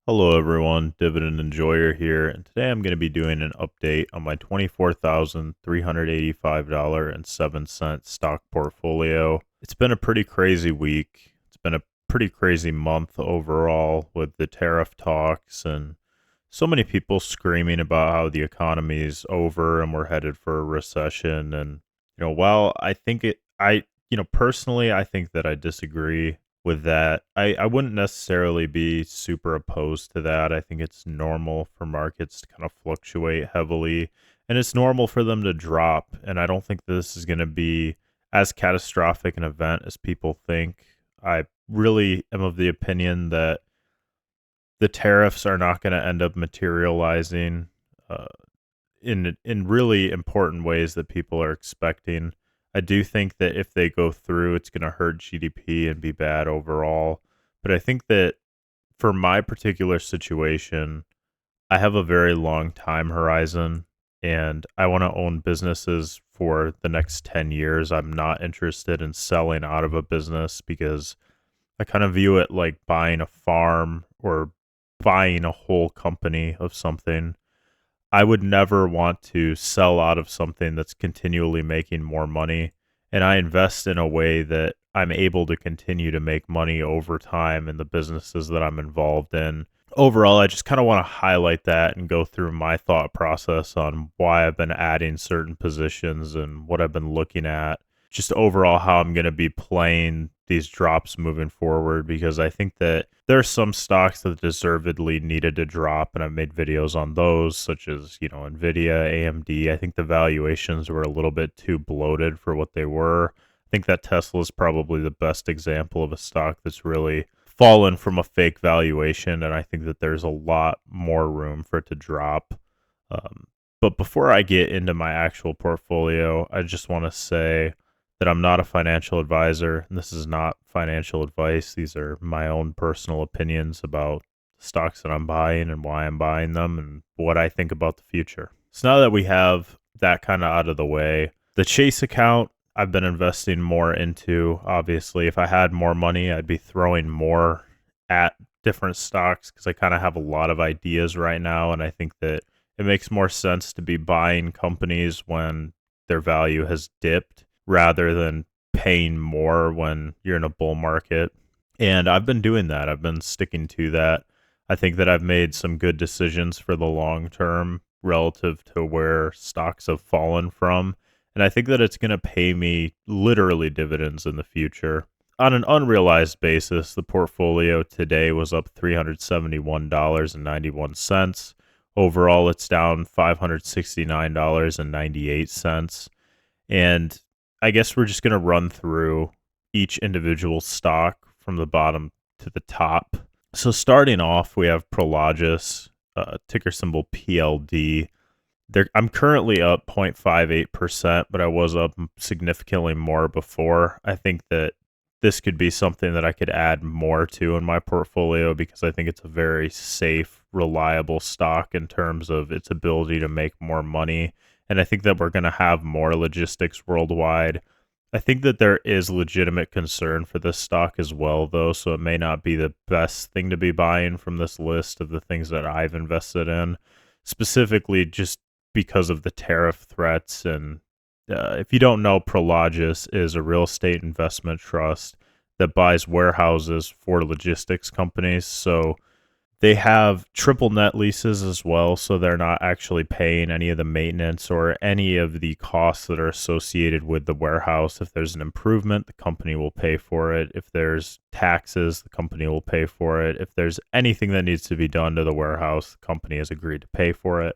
Hello everyone, Dividend Enjoyer here, and today I'm going to be doing an update on my $24,385.07 stock portfolio. It's been a pretty crazy week. It's been a pretty crazy month overall with the tariff talks and so many people screaming about how the economy's over and we're headed for a recession. And while I think it I personally I think that I disagree with that. I wouldn't necessarily be super opposed to that. I think it's normal for markets to kind of fluctuate heavily, and it's normal for them to drop. And I don't think this is going to be as catastrophic an event as people think. I really am of the opinion that the tariffs are not going to end up materializing uh, in really important ways that people are expecting. I do think that if they go through, it's going to hurt GDP and be bad overall. But I think that for my particular situation, I have a very long time horizon and I want to own businesses for the next 10 years. I'm not interested in selling out of a business because I kind of view it like buying a farm or buying a whole company of something. I would never want to sell out of something that's continually making more money. And I invest in a way that I'm able to continue to make money over time in the businesses that I'm involved in. Overall, I just kind of want to highlight that and go through my thought process on why I've been adding certain positions and what I've been looking at. Just overall, how I'm going to be playing these drops moving forward, because I think that there are some stocks that deservedly needed to drop, and I've made videos on those, such as, Nvidia, AMD. I think the valuations were a little bit too bloated for what they were. I think that Tesla is probably the best example of a stock that's really fallen from a fake valuation, and I think that there's a lot more room for it to drop. But before I get into my actual portfolio, I just want to say that I'm not a financial advisor, and this is not financial advice. These are my own personal opinions about stocks that I'm buying and why I'm buying them and what I think about the future. So now that we have that kind of out of the way, the Chase account I've been investing more into. Obviously, if I had more money, I'd be throwing more at different stocks because I kind of have a lot of ideas right now, and I think that it makes more sense to be buying companies when their value has dipped rather than paying more when you're in a bull market. And I've been doing that. I've been sticking to that. I think that I've made some good decisions for the long term relative to where stocks have fallen from. And I think that it's going to pay me literally dividends in the future. On an unrealized basis, the portfolio today was up $371.91. Overall, it's down $569.98. And I guess we're just going to run through each individual stock from the bottom to the top. So starting off, we have Prologis, ticker symbol PLD. I'm currently up 0.58%, but I was up significantly more before. I think that this could be something that I could add more to in my portfolio because I think it's a very safe, reliable stock in terms of its ability to make more money. And I think that we're going to have more logistics worldwide. I think that there is legitimate concern for this stock as well, though, so it may not be the best thing to be buying from this list of the things that I've invested in, specifically just because of the tariff threats. And if you don't know, Prologis is a real estate investment trust that buys warehouses for logistics companies. So they have triple net leases as well, so they're not actually paying any of the maintenance or any of the costs that are associated with the warehouse. If there's an improvement, the company will pay for it. If there's taxes, the company will pay for it. If there's anything that needs to be done to the warehouse, the company has agreed to pay for it.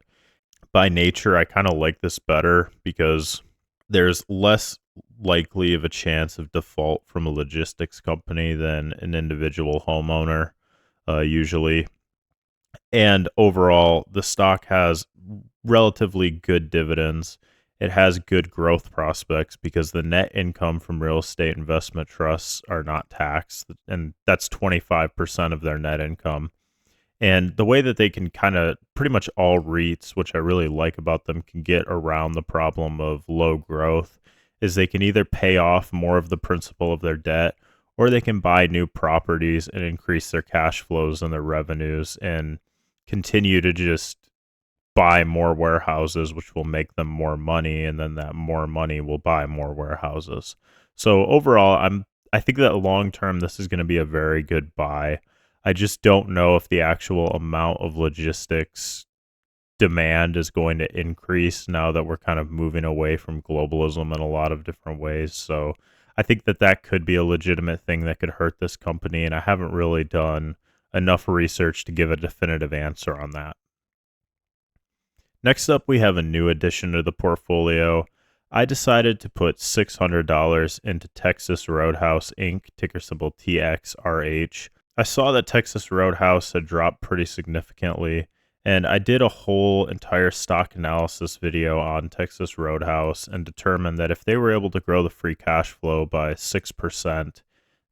By nature, I kind of like this better because there's less likely of a chance of default from a logistics company than an individual homeowner, usually. And overall, the stock has relatively good dividends. It has good growth prospects because the net income from real estate investment trusts are not taxed, and that's 25% of their net income. And the way that they can kind of pretty much all REITs, which I really like about them, can get around the problem of low growth is they can either pay off more of the principal of their debt or they can buy new properties and increase their cash flows and their revenues and continue to just buy more warehouses, which will make them more money, and then that more money will buy more warehouses. So overall, I think that long term this is going to be a very good buy. I just don't know if the actual amount of logistics demand is going to increase now that we're kind of moving away from globalism in a lot of different ways. So I think that that could be a legitimate thing that could hurt this company, and I haven't really done enough research to give a definitive answer on that. Next up, we have a new addition to the portfolio. I decided to put $600 into Texas Roadhouse Inc., ticker symbol TXRH. I saw that Texas Roadhouse had dropped pretty significantly, and I did a whole entire stock analysis video on Texas Roadhouse and determined that if they were able to grow the free cash flow by 6%,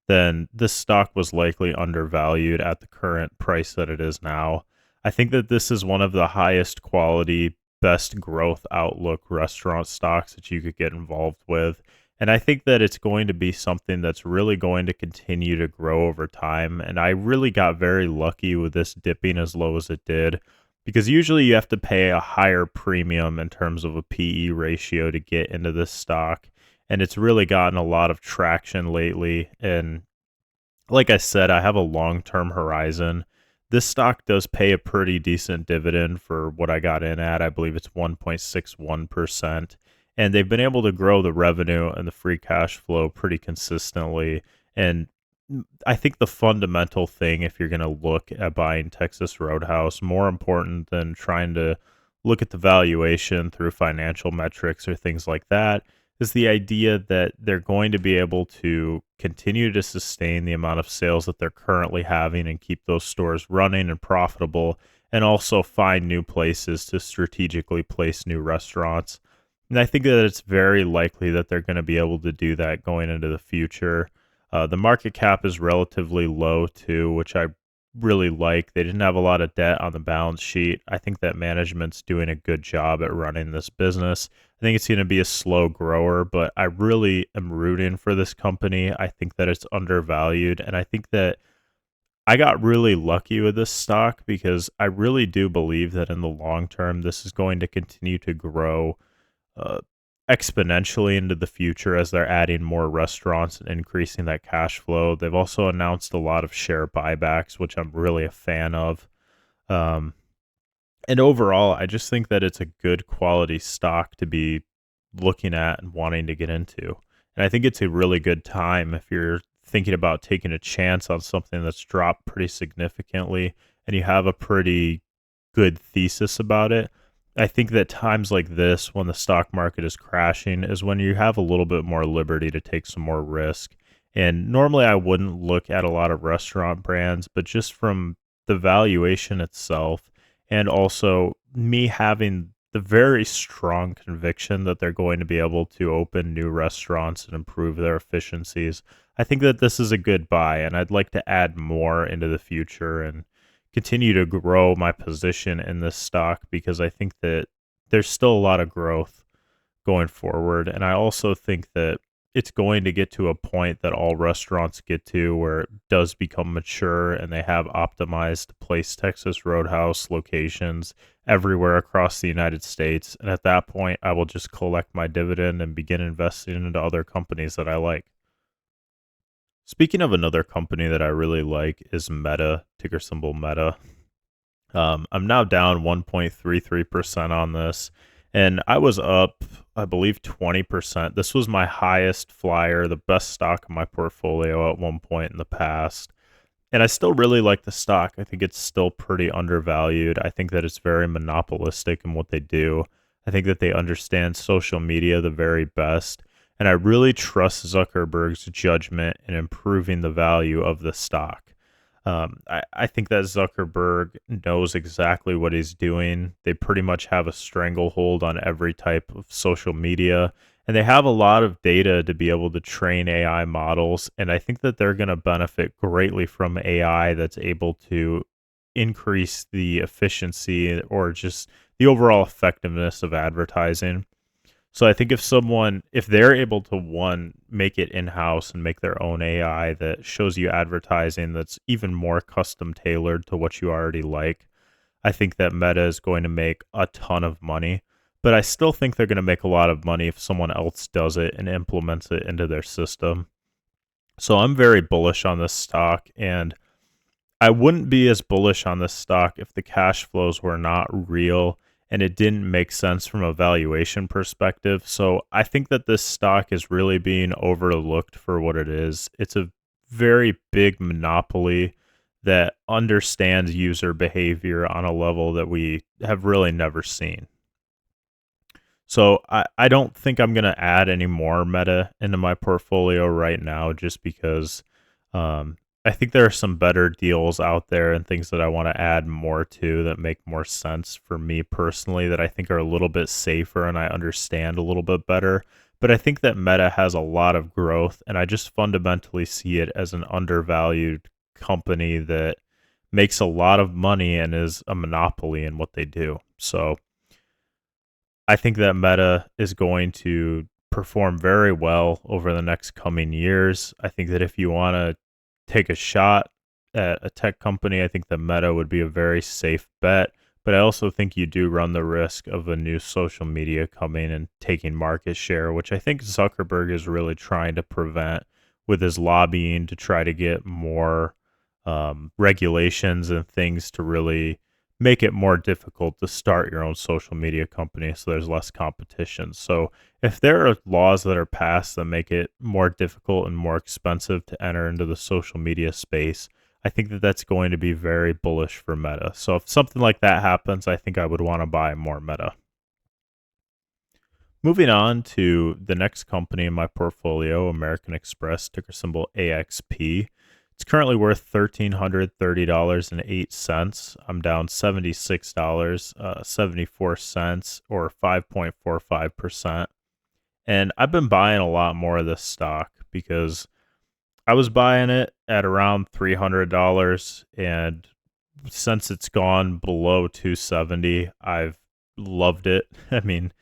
then this stock was likely undervalued at the current price that it is now. I think that this is one of the highest quality, best growth outlook restaurant stocks that you could get involved with. And I think that it's going to be something that's really going to continue to grow over time. And I really got very lucky with this dipping as low as it did, because usually you have to pay a higher premium in terms of a PE ratio to get into this stock. And it's really gotten a lot of traction lately. And like I said, I have a long-term horizon. This stock does pay a pretty decent dividend for what I got in at. I believe it's 1.61%. And they've been able to grow the revenue and the free cash flow pretty consistently. And I think the fundamental thing, if you're going to look at buying Texas Roadhouse, more important than trying to look at the valuation through financial metrics or things like that, is the idea that they're going to be able to continue to sustain the amount of sales that they're currently having and keep those stores running and profitable, and also find new places to strategically place new restaurants. And I think that it's very likely that they're going to be able to do that going into the future. The market cap is relatively low too, which I really like. They didn't have a lot of debt on the balance sheet. I think that management's doing a good job at running this business. I think it's going to be a slow grower, but I really am rooting for this company. I think that it's undervalued, and I think that I got really lucky with this stock because I really do believe that in the long term, this is going to continue to grow uh, exponentially into the future as they're adding more restaurants and increasing that cash flow. They've also announced a lot of share buybacks, which I'm really a fan of. Um, and overall, I just think that it's a good quality stock to be looking at and wanting to get into. And I think it's a really good time if you're thinking about taking a chance on something that's dropped pretty significantly and you have a pretty good thesis about it. I think that times like this, when the stock market is crashing, is when you have a little bit more liberty to take some more risk. And normally I wouldn't look at a lot of restaurant brands, but just from the valuation itself, and also me having the very strong conviction that they're going to be able to open new restaurants and improve their efficiencies, I think that this is a good buy, and I'd like to add more into the future and continue to grow my position in this stock because I think that there's still a lot of growth going forward. And I also think that it's going to get to a point that all restaurants get to where it does become mature and they have optimized place Texas Roadhouse locations everywhere across the United States. And at that point, I will just collect my dividend and begin investing into other companies that I like. Speaking of another company that I really like is Meta, ticker symbol Meta. I'm now down 1.33% on this, and I was up, I believe, 20%. This was my highest flyer, the best stock in my portfolio at one point in the past. And I still really like the stock. I think it's still pretty undervalued. I think that it's very monopolistic in what they do. I think that they understand social media the very best. And I really trust Zuckerberg's judgment in improving the value of the stock. I think that Zuckerberg knows exactly what he's doing. They pretty much have a stranglehold on every type of social media, and they have a lot of data to be able to train AI models. And I think that they're going to benefit greatly from AI that's able to increase the efficiency or just the overall effectiveness of advertising. So I think if they're able to one, make it in house and make their own AI that shows you advertising that's even more custom tailored to what you already like, I think that Meta is going to make a ton of money. But I still think they're going to make a lot of money if someone else does it and implements it into their system. So I'm very bullish on this stock, and I wouldn't be as bullish on this stock if the cash flows were not real and it didn't make sense from a valuation perspective. So I think that this stock is really being overlooked for what it is. It's a very big monopoly that understands user behavior on a level that we have really never seen. So I don't think I'm going to add any more Meta into my portfolio right now just because um, I think there are some better deals out there and things that I want to add more to that make more sense for me personally that I think are a little bit safer and I understand a little bit better. But I think that Meta has a lot of growth, and I just fundamentally see it as an undervalued company that makes a lot of money and is a monopoly in what they do. So I think that Meta is going to perform very well over the next coming years. I think that if you want to take a shot at a tech company, I think that Meta would be a very safe bet. But I also think you do run the risk of a new social media coming and taking market share, which I think Zuckerberg is really trying to prevent with his lobbying to try to get more regulations and things to really make it more difficult to start your own social media company so there's less competition. So if there are laws that are passed that make it more difficult and more expensive to enter into the social media space, I think that that's going to be very bullish for Meta. So if something like that happens, I think I would want to buy more Meta. Moving on to the next company in my portfolio, American Express, ticker symbol AXP. It's currently worth $1,330.08. I'm down $76.74 or 5.45%. And I've been buying a lot more of this stock because I was buying it at around $300, and since it's gone below 270, I've loved it. I mean,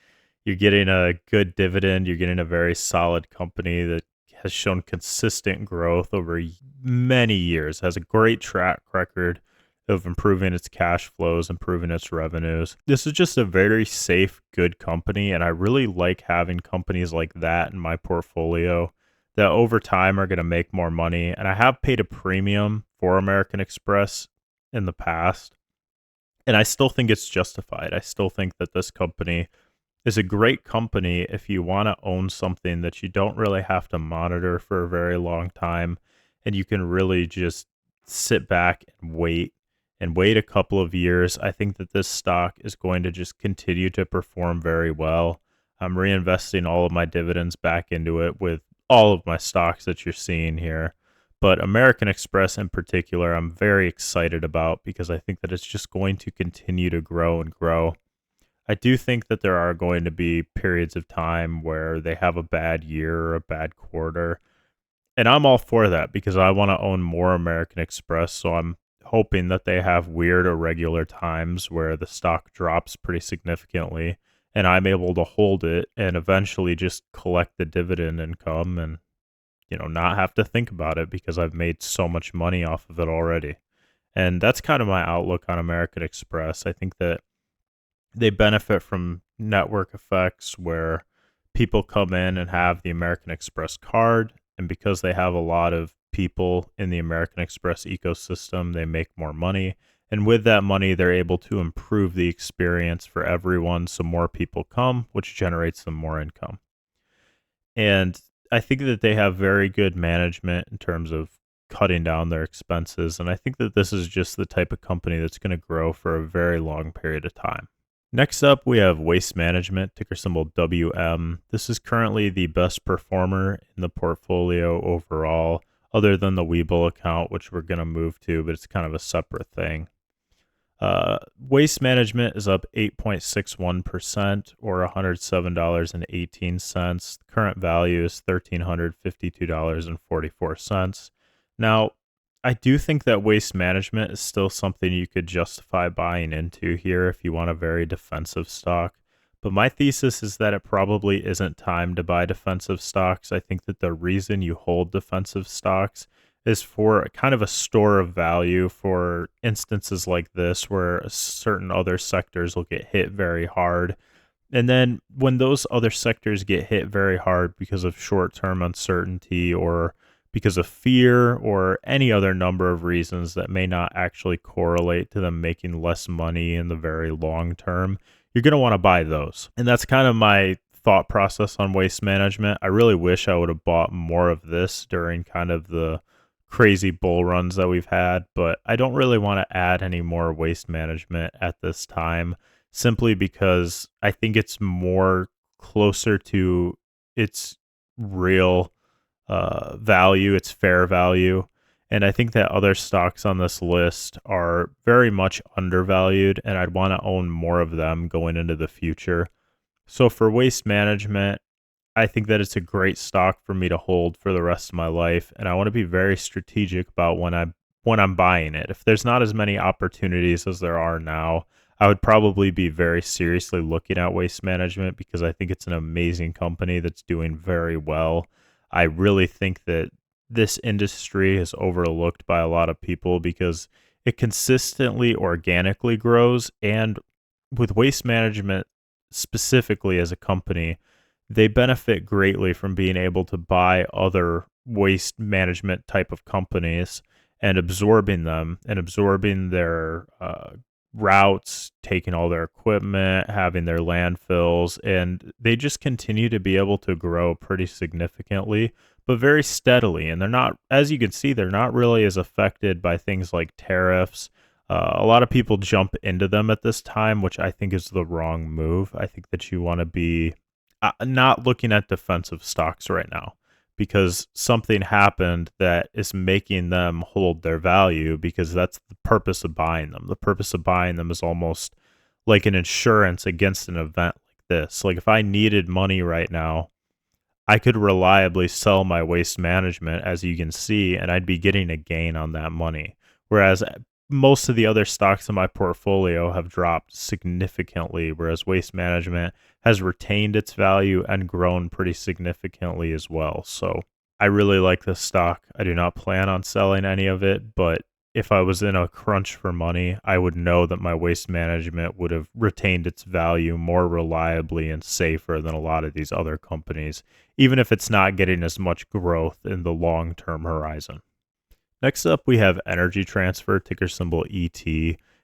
you're getting a good dividend. You're getting a very solid company that has shown consistent growth over many years, has a great track record of improving its cash flows, improving its revenues. This is just a very safe, good company, and I really like having companies like that in my portfolio that over time are going to make more money. And I have paid a premium for American Express in the past, and I still think it's justified. I still think that this company is a great company if you want to own something that you don't really have to monitor for a very long time, and you can really just sit back and wait a couple of years. I think that this stock is going to just continue to perform very well. I'm reinvesting all of my dividends back into it with all of my stocks that you're seeing here. But American Express in particular, I'm very excited about because I think that it's just going to continue to grow and grow. I do think that there are going to be periods of time where they have a bad year or a bad quarter. And I'm all for that because I want to own more American Express. So I'm hoping that they have weird irregular times where the stock drops pretty significantly and I'm able to hold it and eventually just collect the dividend income and, not have to think about it because I've made so much money off of it already. And that's kind of my outlook on American Express. I think that they benefit from network effects where people come in and have the American Express card. And because they have a lot of people in the American Express ecosystem, they make more money. And with that money, they're able to improve the experience for everyone. So more people come, which generates them more income. And I think that they have very good management in terms of cutting down their expenses. And I think that this is just the type of company that's going to grow for a very long period of time. Next up, we have Waste Management, ticker symbol WM. This is currently the best performer in the portfolio overall, other than the Webull account, which we're going to move to, but it's kind of a separate thing. Waste Management is up 8.61% or $107.18. The current value is $1,352.44. Now, I do think that Waste Management is still something you could justify buying into here if you want a very defensive stock. But my thesis is that it probably isn't time to buy defensive stocks. I think that the reason you hold defensive stocks is for a kind of a store of value for instances like this where certain other sectors will get hit very hard. And then when those other sectors get hit very hard because of short term uncertainty or because of fear or any other number of reasons that may not actually correlate to them making less money in the very long term, you're going to want to buy those. And that's kind of my thought process on waste management. I really wish I would have bought more of this during kind of the crazy bull runs that we've had, but I don't really want to add any more waste management at this time simply because I think it's more closer to its real value, its fair value. And I think that other stocks on this list are very much undervalued, and I'd want to own more of them going into the future. So for waste management, I think that it's a great stock for me to hold for the rest of my life, and I want to be very strategic about when I'm buying it. If there's not as many opportunities as there are now, I would probably be very seriously looking at waste management because I think it's an amazing company that's doing very well. I really think that this industry is overlooked by a lot of people because it consistently organically grows, and with waste management specifically as a company, they benefit greatly from being able to buy other waste management type of companies and absorbing them and absorbing their routes, taking all their equipment, having their landfills, and they just continue to be able to grow pretty significantly, but very steadily. And they're not, as you can see, they're not really as affected by things like tariffs. A lot of people jump into them at this time, which I think is the wrong move. I think that you want to be not looking at defensive stocks right now because something happened that is making them hold their value because that's the purpose of buying them. The purpose of buying them is almost like an insurance against an event like this. Like if I needed money right now, I could reliably sell my waste management, as you can see, and I'd be getting a gain on that money. Whereas most of the other stocks in my portfolio have dropped significantly, whereas waste management has retained its value and grown pretty significantly as well. So I really like this stock. I do not plan on selling any of it, but if I was in a crunch for money, I would know that my waste management would have retained its value more reliably and safer than a lot of these other companies, even if it's not getting as much growth in the long-term horizon. Next up, we have Energy Transfer, ticker symbol ET.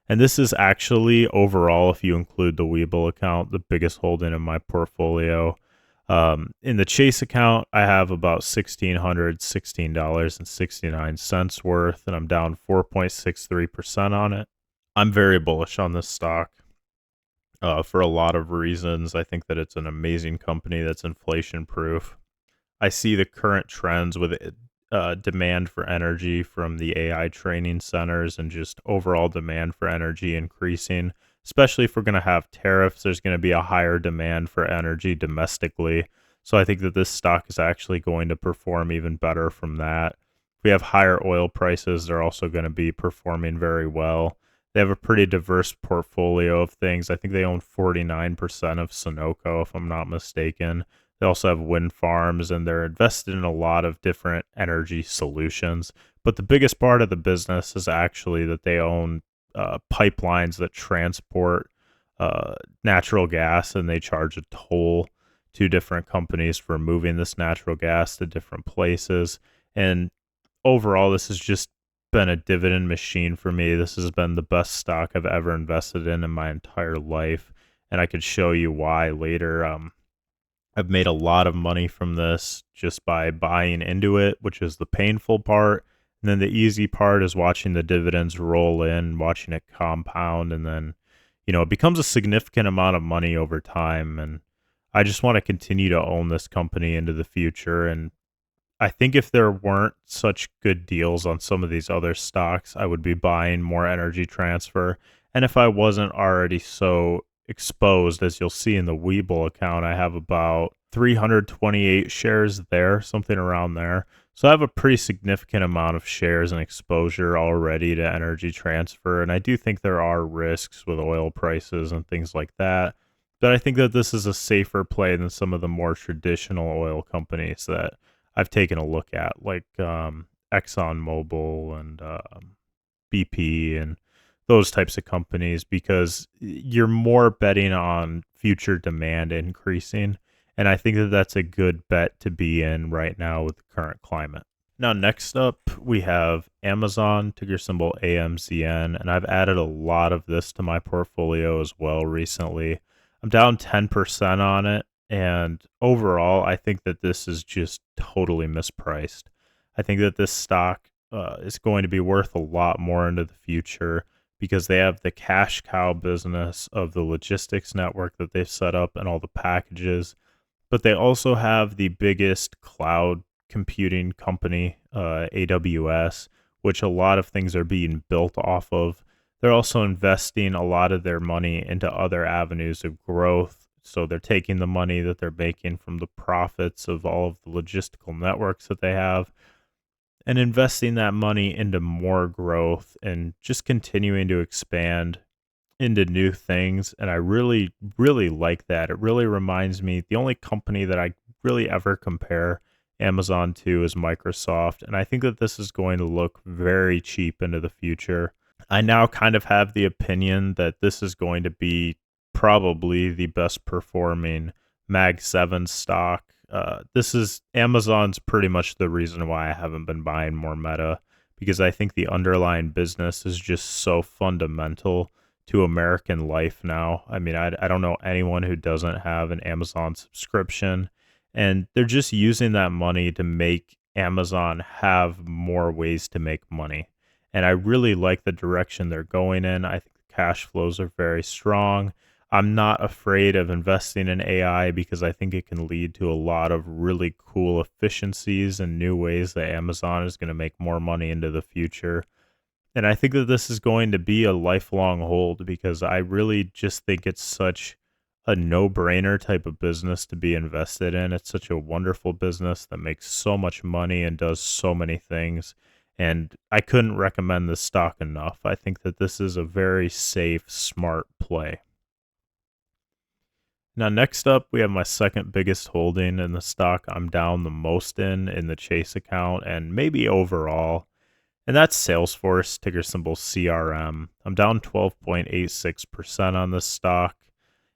And this is actually, overall, if you include the Webull account, the biggest holding in my portfolio. In the Chase account, I have about $1,616.69 worth, and I'm down 4.63% on it. I'm very bullish on this stock for a lot of reasons. I think that it's an amazing company that's inflation proof. I see the current trends with demand for energy from the AI training centers and just overall demand for energy increasing, especially if we're going to have tariffs. There's going to be a higher demand for energy domestically. So I think that this stock is actually going to perform even better from that. If we have higher oil prices, they're also going to be performing very well. They have a pretty diverse portfolio of things. I think they own 49% of Sunoco, if I'm not mistaken. They also have wind farms, and they're invested in a lot of different energy solutions. But the biggest part of the business is actually that they own pipelines that transport natural gas, and they charge a toll to different companies for moving this natural gas to different places. And overall, this has just been a dividend machine for me. This has been the best stock I've ever invested in my entire life, and I could show you why later. I've made a lot of money from this just by buying into it, which is the painful part. And then the easy part is watching the dividends roll in, watching it compound, and then, it becomes a significant amount of money over time. And I just want to continue to own this company into the future. And I think if there weren't such good deals on some of these other stocks, I would be buying more Energy Transfer. And if I wasn't already so exposed, as you'll see in the Webull account, I have about 328 shares there, something around there. So I have a pretty significant amount of shares and exposure already to Energy Transfer. And I do think there are risks with oil prices and things like that. But I think that this is a safer play than some of the more traditional oil companies that I've taken a look at, like ExxonMobil and BP and those types of companies, because you're more betting on future demand increasing. And I think that that's a good bet to be in right now with the current climate. Now, next up, we have Amazon, ticker symbol AMZN, and I've added a lot of this to my portfolio as well recently. I'm down 10% on it, and overall, I think that this is just totally mispriced. I think that this stock is going to be worth a lot more into the future because they have the cash cow business of the logistics network that they've set up and all the packages, but they also have the biggest cloud computing company, AWS, which a lot of things are being built off of. They're also investing a lot of their money into other avenues of growth. So they're taking the money that they're making from the profits of all of the logistical networks that they have and investing that money into more growth and just continuing to expand into new things. And I really, really like that. It really reminds me, the only company that I really ever compare Amazon to is Microsoft. And I think that this is going to look very cheap into the future. I now kind of have the opinion that this is going to be probably the best performing Mag 7 stock. This is Amazon's pretty much the reason why I haven't been buying more Meta, because I think the underlying business is just so fundamental to American life now. I mean, I don't know anyone who doesn't have an Amazon subscription, and they're just using that money to make Amazon have more ways to make money. And I really like the direction they're going in. I think the cash flows are very strong. I'm not afraid of investing in AI because I think it can lead to a lot of really cool efficiencies and new ways that Amazon is going to make more money into the future. And I think that this is going to be a lifelong hold because I really just think it's such a no-brainer type of business to be invested in. It's such a wonderful business that makes so much money and does so many things. And I couldn't recommend this stock enough. I think that this is a very safe, smart play. Now, next up, we have my second biggest holding in the stock I'm down the most in the Chase account and maybe overall. And that's Salesforce, ticker symbol CRM. I'm down 12.86% on this stock.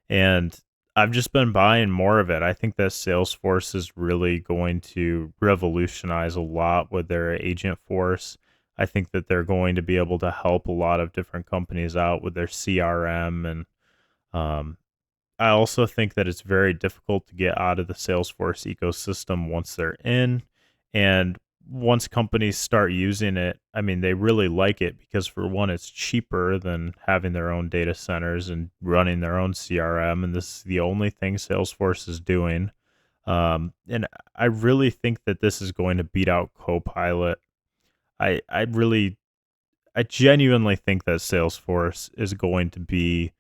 And I've just been buying more of it. I think that Salesforce is really going to revolutionize a lot with their agent force. I think that they're going to be able to help a lot of different companies out with their CRM. And um, I also think that it's very difficult to get out of the Salesforce ecosystem once they're in. And once companies start using it, I mean, they really like it because, for one, it's cheaper than having their own data centers and running their own CRM. And this is the only thing Salesforce is doing. And I really think that this is going to beat out Copilot. I I genuinely think that Salesforce is going to be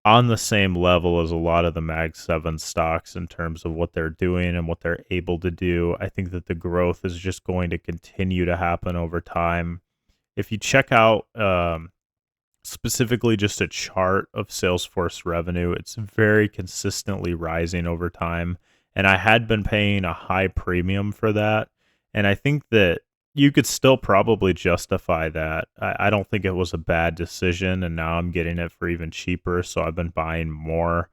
on the same level as a lot of the Mag 7 stocks in terms of what they're doing and what they're able to do. I think that the growth is just going to continue to happen over time. If you check out specifically just a chart of Salesforce revenue, it's very consistently rising over time. And I had been paying a high premium for that. And I think that you could still probably justify that. I don't think it was a bad decision. And now I'm getting it for even cheaper. So I've been buying more.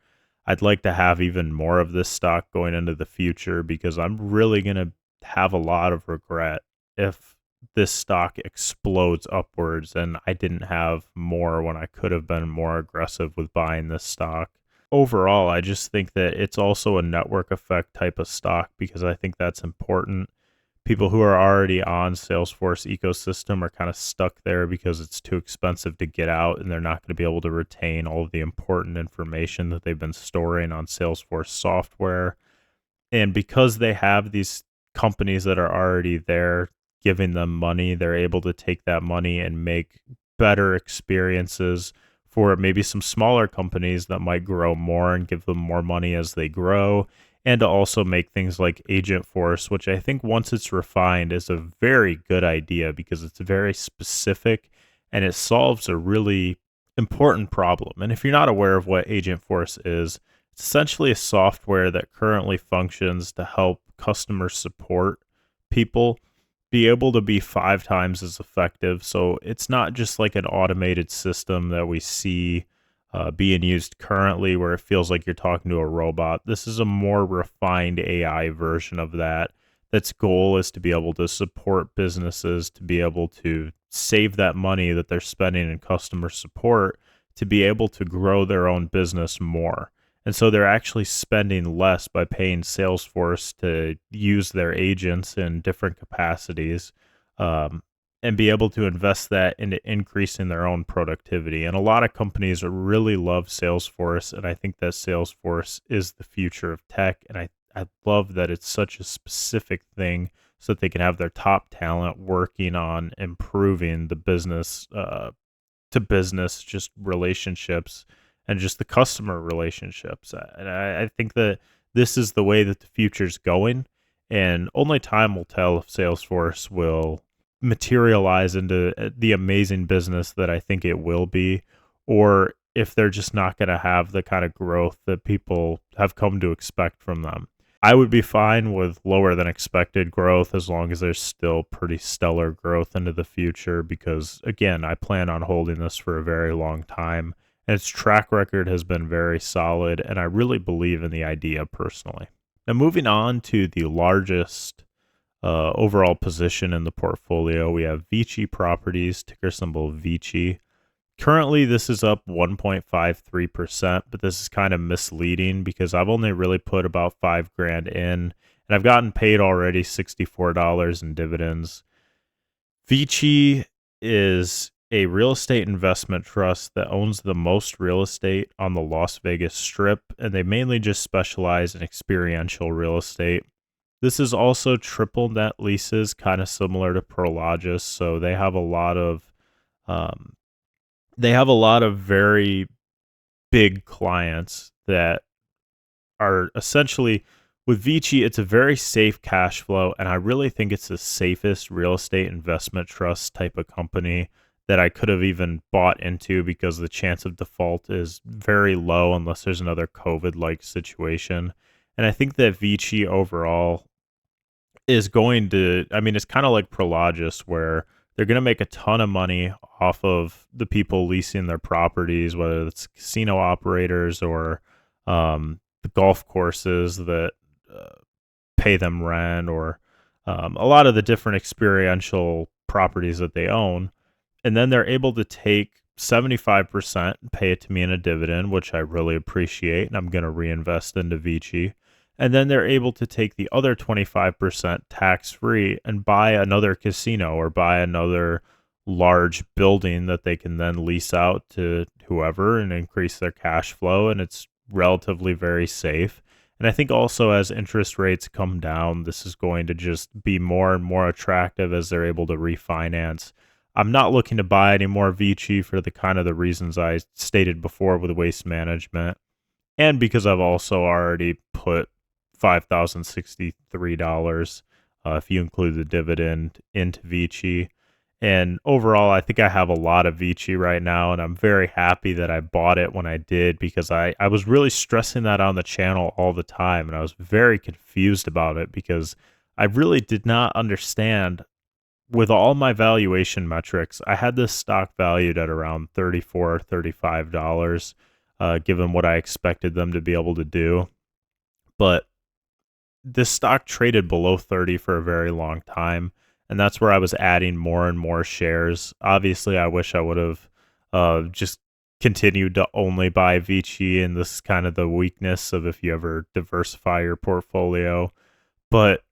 I'd like to have even more of this stock going into the future because I'm really going to have a lot of regret if this stock explodes upwards and I didn't have more when I could have been more aggressive with buying this stock. Overall, I just think that it's also a network effect type of stock because I think that's important. People who are already on Salesforce ecosystem are kind of stuck there because it's too expensive to get out and they're not going to be able to retain all of the important information that they've been storing on Salesforce software. And because they have these companies that are already there giving them money, they're able to take that money and make better experiences for maybe some smaller companies that might grow more and give them more money as they grow, and to also make things like Agent Force, which I think once it's refined is a very good idea because it's very specific and it solves a really important problem. And if you're not aware of what Agentforce is, it's essentially a software that currently functions to help customer support people be able to be 5 times as effective. So it's not just like an automated system that we see being used currently where it feels like you're talking to a robot. This is a more refined AI version of that. That's goal is to be able to support businesses, to be able to save that money that they're spending in customer support, to be able to grow their own business more. And so they're actually spending less by paying Salesforce to use their agents in different capacities, um, and be able to invest that into increasing their own productivity. And a lot of companies really love Salesforce. And I think that Salesforce is the future of tech. And I love that it's such a specific thing so that they can have their top talent working on improving the business to business just relationships and just the customer relationships. And I think that this is the way that the future's going, and only time will tell if Salesforce will materialize into the amazing business that I think it will be, or if they're just not going to have the kind of growth that people have come to expect from them. I would be fine with lower than expected growth as long as there's still pretty stellar growth into the future because, again, I plan on holding this for a very long time. And its track record has been very solid, and I really believe in the idea personally. Now, moving on to the largest overall position in the portfolio, we have Vici Properties, ticker symbol Vici. Currently, this is up 1.53%, but this is kind of misleading because I've only really put about 5 grand in, and I've gotten paid already $64 in dividends. Vici is a real estate investment trust that owns the most real estate on the Las Vegas Strip, and they mainly just specialize in experiential real estate. This is also triple net leases, kind of similar to Prologis, so um, they have a lot of very big clients that are essentially with Vici, it's a very safe cash flow, and I really think it's the safest real estate investment trust type of company that I could have even bought into because the chance of default is very low unless there's another COVID like situation. And I think that Vici overall is going to, I mean, it's kind of like Prologis where they're going to make a ton of money off of the people leasing their properties, whether it's casino operators or the golf courses that uh, pay them rent or a lot of the different experiential properties that they own. And then they're able to take 75% and pay it to me in a dividend, which I really appreciate. And I'm going to reinvest into Vici. And then they're able to take the other 25% tax free and buy another casino or buy another large building that they can then lease out to whoever and increase their cash flow. And it's relatively very safe. And I think also as interest rates come down, this is going to just be more and more attractive as they're able to refinance. I'm not looking to buy any more Vici for the kind of the reasons I stated before with waste management. And because I've also already put $5,063, if you include the dividend, into Vici. And overall, I think I have a lot of Vici right now, and I'm very happy that I bought it when I did because I was really stressing that on the channel all the time, and I was very confused about it because I really did not understand. With all my valuation metrics, I had this stock valued at around $34, $35, given what I expected them to be able to do. But this stock traded below 30 for a very long time, and that's where I was adding more and more shares. Obviously, I wish I would have just continued to only buy Vici, and this is kind of the weakness of if you ever diversify your portfolio. But,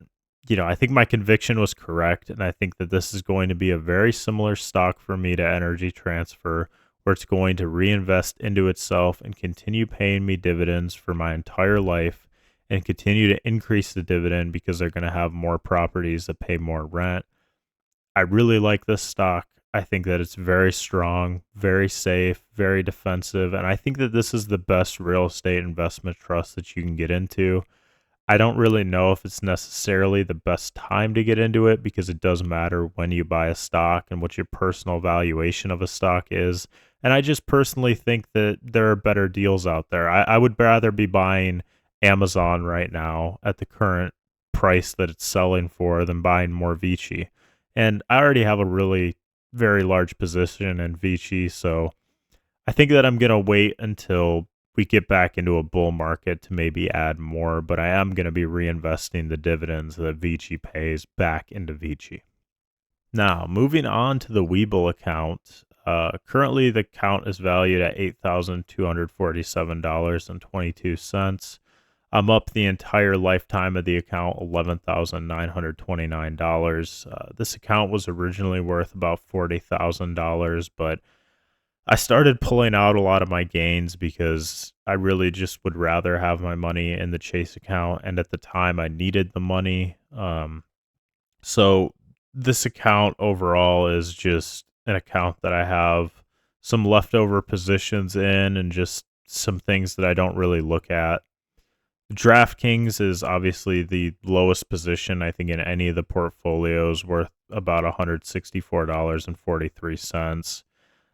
I think my conviction was correct, and I think that this is going to be a very similar stock for me to Energy Transfer, where it's going to reinvest into itself and continue paying me dividends for my entire life and continue to increase the dividend because they're going to have more properties that pay more rent. I really like this stock. I think that it's very strong, very safe, very defensive, and I think that this is the best real estate investment trust that you can get into. I don't really know if it's necessarily the best time to get into it because it does matter when you buy a stock and what your personal valuation of a stock is. And I just personally think that there are better deals out there. I would rather be buying Amazon right now at the current price that it's selling for than buying more Vici. And I already have a really very large position in Vici, so I think that I'm going to wait until we get back into a bull market to maybe add more, but I am going to be reinvesting the dividends that Vici pays back into Vici. Now, moving on to the Webull account. Currently, the account is valued at $8,247.22. I'm up the entire lifetime of the account, $11,929. This account was originally worth about $40,000, but I started pulling out a lot of my gains because I really just would rather have my money in the Chase account. And at the time, I needed the money. So this account overall is just an account that I have some leftover positions in and just some things that I don't really look at. DraftKings is obviously the lowest position, I think, in any of the portfolios, worth about $164.43.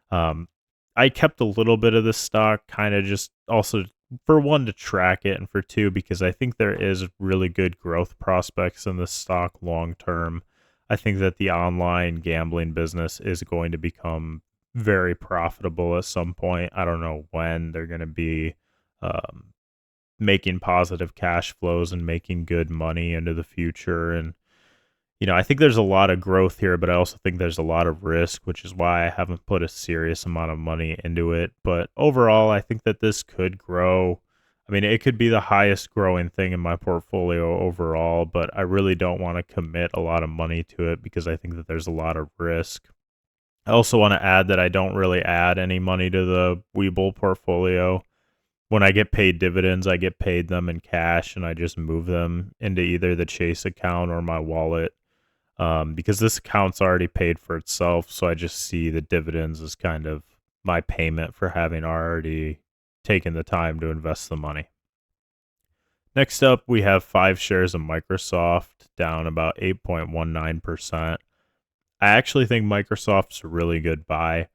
Um, I kept a little bit of this stock, kind of just also for one to track it, and for two because I think there is really good growth prospects in this stock long term. I think that the online gambling business is going to become very profitable at some point. I don't know when they're going to be um, making positive cash flows and making good money into the future. And I think there's a lot of growth here, but I also think there's a lot of risk, which is why I haven't put a serious amount of money into it. But overall, I think that this could grow. I mean, it could be the highest growing thing in my portfolio overall, but I really don't want to commit a lot of money to it because I think that there's a lot of risk. I also want to add that I don't really add any money to the Webull portfolio. When I get paid dividends, I get paid them in cash and I just move them into either the Chase account or my wallet, because this account's already paid for itself. So I just see the dividends as kind of my payment for having already taken the time to invest the money. Next up, we have 5 shares of Microsoft, down about 8.19%. I actually think Microsoft's a really good buy,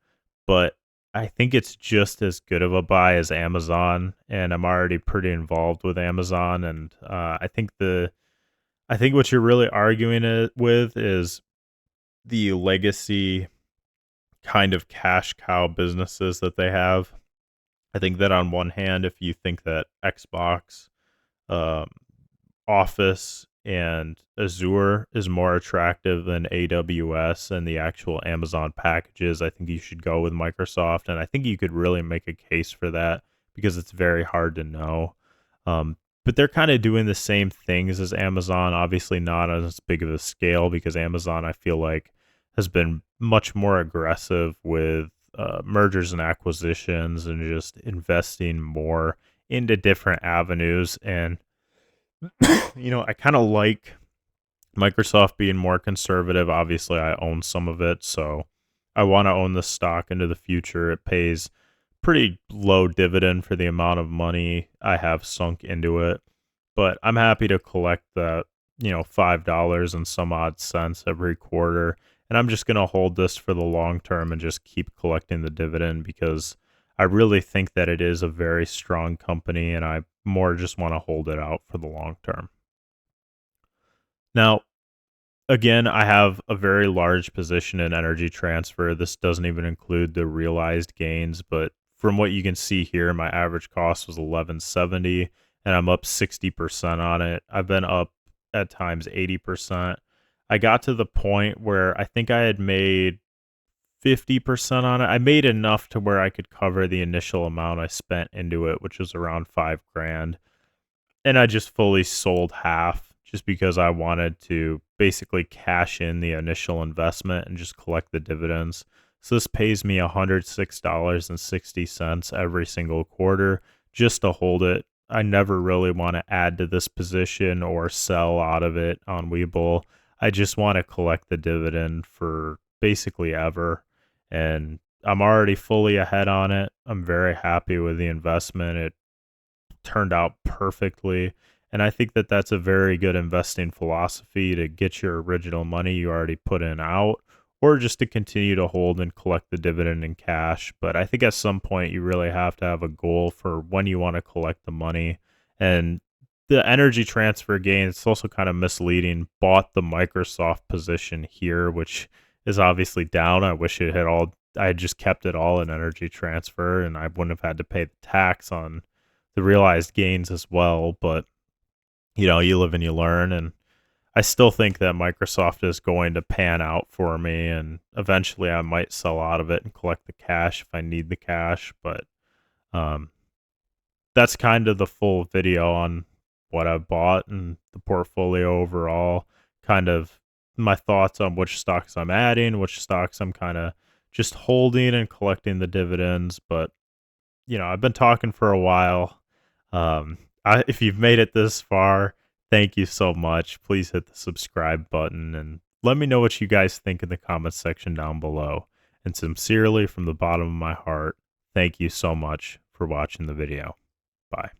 but I think it's just as good of a buy as Amazon, and I'm already pretty involved with Amazon. And I think what you're really arguing it with is the legacy kind of cash cow businesses that they have. I think that on one hand, if you think that Xbox, um, Office, and Azure is more attractive than AWS and the actual Amazon packages, I think you should go with Microsoft. And I think you could really make a case for that because it's very hard to know. But they're kind of doing the same things as Amazon, obviously not on as big of a scale because Amazon, I feel like, has been much more aggressive with mergers and acquisitions and just investing more into different avenues. And I kind of like Microsoft being more conservative. Obviously, I own some of it, so I want to own the stock into the future. It pays pretty low dividend for the amount of money I have sunk into it, but I'm happy to collect that, $5 and some odd cents every quarter. And I'm just going to hold this for the long term and just keep collecting the dividend because I really think that it is a very strong company and I more just want to hold it out for the long term. Now, again, I have a very large position in Energy Transfer. This doesn't even include the realized gains, but from what you can see here, my average cost was 1170 and I'm up 60% on it. I've been up at times 80%. I got to the point where I think I had made 50% on it. I made enough to where I could cover the initial amount I spent into it, which was around 5 grand. And I just fully sold half just because I wanted to basically cash in the initial investment and just collect the dividends. So this pays me $106.60 every single quarter just to hold it. I never really want to add to this position or sell out of it on Webull. I just want to collect the dividend for basically ever. And I'm already fully ahead on it. I'm very happy with the investment. It turned out perfectly. And I think that that's a very good investing philosophy to get your original money you already put in out, or just to continue to hold and collect the dividend in cash. But I think at some point you really have to have a goal for when you want to collect the money. And the energy transfer gain, it's also kind of misleading. Bought the Microsoft position here, which is obviously down. I had just kept it all in energy transfer and I wouldn't have had to pay the tax on the realized gains as well. But, you live and you learn. And I still think that Microsoft is going to pan out for me, and eventually I might sell out of it and collect the cash if I need the cash. But um, that's kind of the full video on what I've bought and the portfolio overall. Kind of my thoughts on which stocks I'm adding, which stocks I'm kind of just holding and collecting the dividends. But I've been talking for a while. If you've made it this far, thank you so much. Please hit the subscribe button and let me know what you guys think in the comments section down below. And sincerely, from the bottom of my heart, thank you so much for watching the video. Bye.